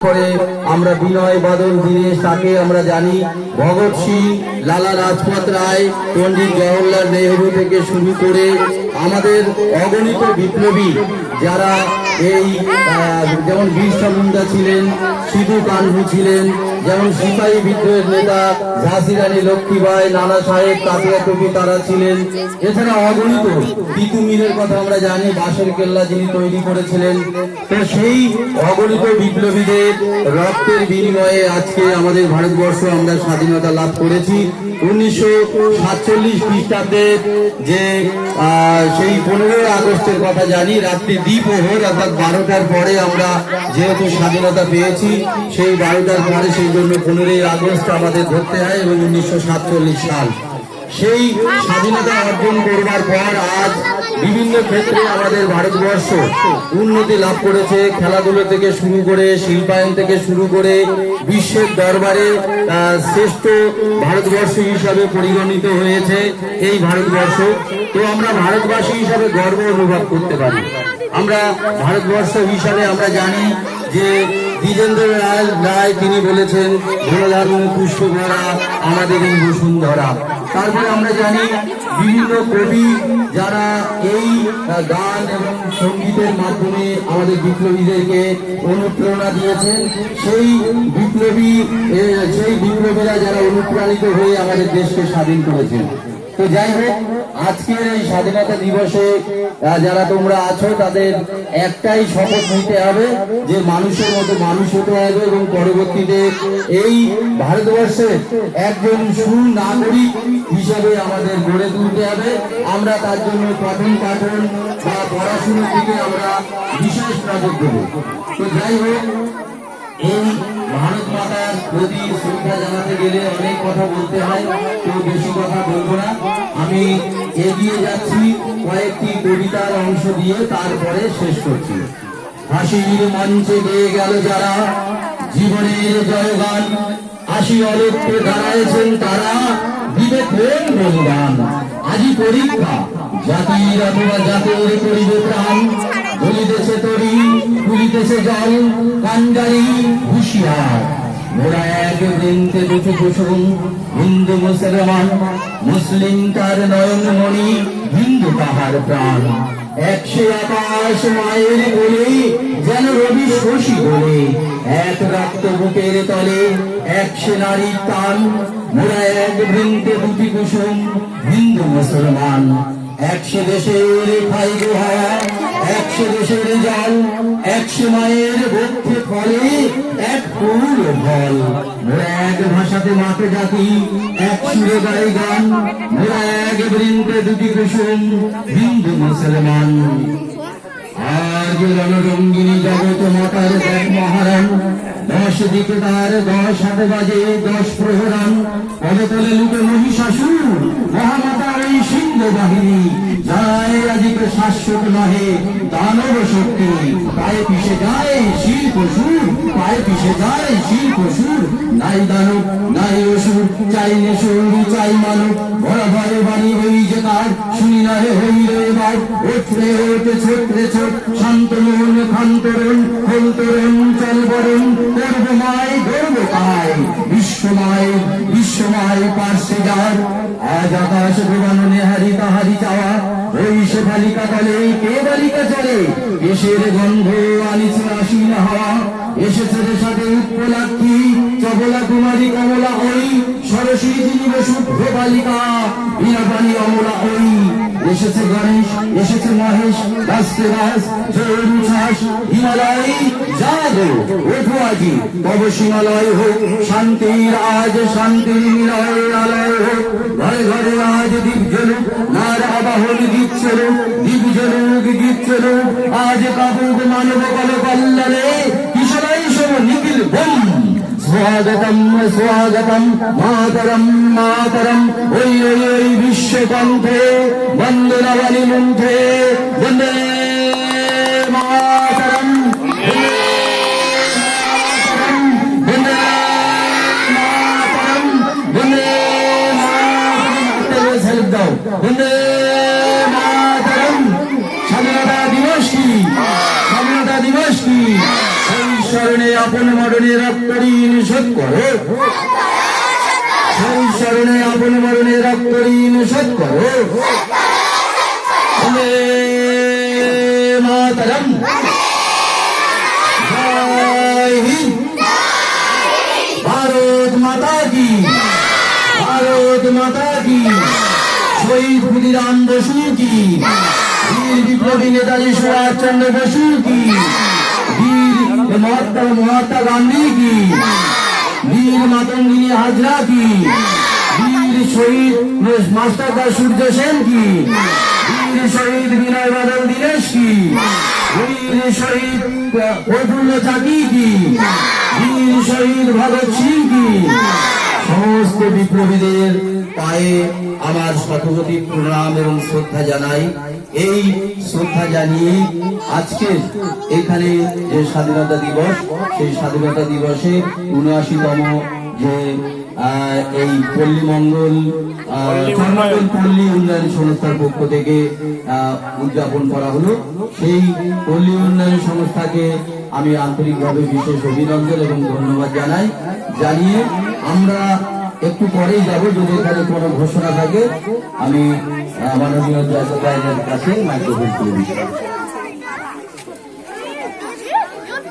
করে আমরা বিনয় বাদল দীনেশ তাকে আমরা জানি, ভগৎ সিং, লালা লাজপত রায়, পণ্ডিত জওহরলাল নেহরু থেকে শুরু করে আমাদের অগণিত বিপ্লবী যারা এই যেমন বিরসা মুন্ডা ছিলেন, সিধু কানহু ছিলেন, যেমন সিপাহী বিদ্রোহের নেতা ঝাঁসি রানী লক্ষ্মীবাই, নানা সাহেব, তাতিয়া টুপি তারা ছিলেন। এছাড়া অগণিত তিতু মিলের কথা আমরা জানি, বাঁশের কেল্লা যিনি তৈরি করেছিলেন। তো সেই অগণিত বিপ্লবীদের রক্তের বিনিময়ে আজকে আমাদের ভারতবর্ষ আমরা স্বাধীনতা লাভ করেছি। 1947 খ্রিস্টাব্দে যে সেই 15 আগস্টের কথা জানি, রাত্রি দ্বিপ্রহর অর্থাৎ 12টার পরে আমরা যেহেতু স্বাধীনতা পেয়েছি, সেই 12টার পরে সেই জন্য 15 আগস্ট আমাদের ধরতে হয় এবং 1947 সাল। সেই স্বাধীনতা অর্জন করবার পর আজ বিভিন্ন ক্ষেত্রে আমাদের ভারতবর্ষ উন্নতি লাভ করেছে। খেলাধুলো থেকে শুরু করে, শিল্পায়ন থেকে শুরু করে বিশ্বের দরবারে শ্রেষ্ঠ ভারতবর্ষ হিসাবে পরিগণিত হয়েছে এই ভারতবর্ষ। তো আমরা ভারতবাসী হিসাবে গর্ব অনুভব করতে পারি। আমরা ভারতবর্ষ হিসাবে আমরা জানি যে দ্বিজেন্দ্র রায় তিনি বলেছেন, ধরাধর্ম পুষ্প ভরা আমাদের এই বসুন্ধরা। তারপরে আমরা জানি বিভিন্ন কবি যারা এই গান এবং সঙ্গীতের মাধ্যমে আমাদের বিপ্লবীদেরকে অনুপ্রেরণা দিয়েছেন। সেই বিপ্লবীরা যারা অনুপ্রাণিত হয়ে আমাদের দেশকে স্বাধীন করেছেন। তো যাই হোক, আজকের এই স্বাধীনতা দিবসে যারা তোমরা আছো তাদের একটাই শপথ নিতে হবে যে মানুষের মতো মানুষ হতে হবে এবং পরবর্তীতে এই ভারতবর্ষের একজন সুনাগরিক হিসাবে আমাদের গড়ে তুলতে হবে। আমরা তার জন্য পঠন পাঠন বা পড়াশোনার দিকে আমরা বিশেষ নজর দেব। তো যাই হোক, এই ভারত মাতার প্রতি শ্রদ্ধা জানাতে গেলে অনেক কথা বলতে হয়, তো বেশি কথা বলবো না। আমি এগিয়ে যাচ্ছি কয়েকটি কবিতার অংশ দিয়ে, তারপরে শেষ করছি। হাসির মঞ্চে গেয়ে গেল যারা জীবনের জয়গান, হাসি অলোককে দাঁড়াইছেন তারা, দিবে কোন বলিদান। আজি পরীক্ষা জাতির অথবা জাতির করিবে প্রাণ, বলিতেছে তরি তুলিতেছে জল, কান্ডারি হুঁশিয়ার। মোরা এক বৃন্তে দুটি কুসুম, হিন্দু মুসলমান, মুসলিম তার নয়নমণি, হিন্দু তাহার প্রাণ। একশে আকাশ মায়ের বলে যেন রবি শশী বলে, এক রক্ত বুকের তলে একশে নারীর টান। মোরা এক বৃন্তে দুটি কুসুম, হিন্দু মুসলমান, একশো দেশের খাই হাওয়া, একশো দেশের জল, একশো মায়ের বক্ষে ফলে এক ফুল ফল। মোরা এক ভাষাতে মাকে জাতি, এক সুরে গাই গান, মোরা এক বৃন্তে দুটি কুসুম, হিন্দু মুসলমান। আজ রণরঙ্গিনী জগৎ মাতার দেখ মহারান, 10 দিকে তার 10 হাতে বাজে 10 প্রহরান। পদতলে লুকে মহিষাসুর, মহামাতার এই সিংহ বাহিনী, যায় আজকে শাশ্বত নহে দানব শক্তি। পায়ে পিছে যায় শিল্প সুর, পায়ে পিছে যায় শিল্প সুর। নাই দানব নাই অসুর, চাই নেশুর চাই মানব, ভরা ভরে বাণী হই যে তার, শুনি না হে হইল এবার। ওঠরে ওঠে ছোটরে ছোট, শান্ত মন খান্তরণ, খোলতরণ চল বরণ, করব মায় গর্ব তাই, বিশ্বমায় পার্শ্বে যার। আজ আকাশ ভুবনে নেহারি তাহারি চাওয়া, ওই সে বালিকা তলে কে বালিকা চলে, কেশের গন্ধ আনিছে আসিন হাওয়া। এসেছে রে সাথে উৎপলাক্ষী, চবলা কুমারী কমলা হই, সরসী জীব শুদ্ধ বালিকা, বিনা পানি অমলা হই। এসেছে গণেশ, এসেছে মহেশ, রাস্তে রাস জয়ুচ্ছ্বাস, হিমালয় জাগো ওঠো আজি, তব হিমালয় হোক শান্তির আজ, শান্তির নিলয় আলয় হোক। ঘরে ঘরে আজ দীপ জ্বলুক, নার আবাহন গীত চলুক, দীপ জ্বলুক গীত চলুক। আজ কাপুক মানব কল কল্যাণে, কিশোরাই সব নিখিল বোম। স্বাগতম স্বাগতম মাতরম মাতরম, ওই ওই ওই বিশ্বকণ্ঠে বন্দনাবলী মন্ত্রে, বন্দে মাতরম, বন্দে মাতরম, বন্দে মাতরম, সেলফ দাও, বন্দে মাতরম। স্বাধীনতা দিবস কি, স্বাধীনতা দিবস কি, এই স্মরণে আপন মরণে রক্ত ঋণ শোধ করো, সেই স্মরণে আপন মরণে রক্ত ঋণ শোধ করো। বন্দে মাতরম, জয় হিন্দ, ভারত মাতা কি, ভারত মাতা কি। শহীদ ক্ষুদিরাম বসু কি, বীর বিপ্লবী নেতাজি সুভাষ চন্দ্র বসু কি, বীর মহাত্মা গান্ধী কি, বীর মাতঙ্গিনী হাজরা কি, বীর শহীদ মাস্টারদা সূর্য সেন কি, বীর শহীদ বিনয় বাদল দীনেশ কি, বীর শহীদ প্রফুল্ল চাকি কি, বীর শহীদ ভগৎ সিং কি। সমস্ত বিপ্লবীদের পায়ে আমার শতকোটি প্রণাম এবং শ্রদ্ধা জানাই। এই শ্রদ্ধা জানিয়ে আজকে এখানে যে স্বাধীনতা দিবস, সেই স্বাধীনতা দিবসে ৭৯তম যে এই পল্লী মঙ্গল পল্লী উন্নয়ন সংস্থার পক্ষ থেকে উদযাপন করা হলো, সেই পল্লী উন্নয়ন সংস্থাকে আমি আন্তরিকভাবে বিশেষ অভিনন্দন এবং ধন্যবাদ জানাই। জানিয়ে আমরা একটু পরেই যাব, যদি এখানে কোনো ঘোষণা থাকে আমি মাননীয় জয়প্রকাশের কাছে মাইক্রোফোন তুলে দিচ্ছি।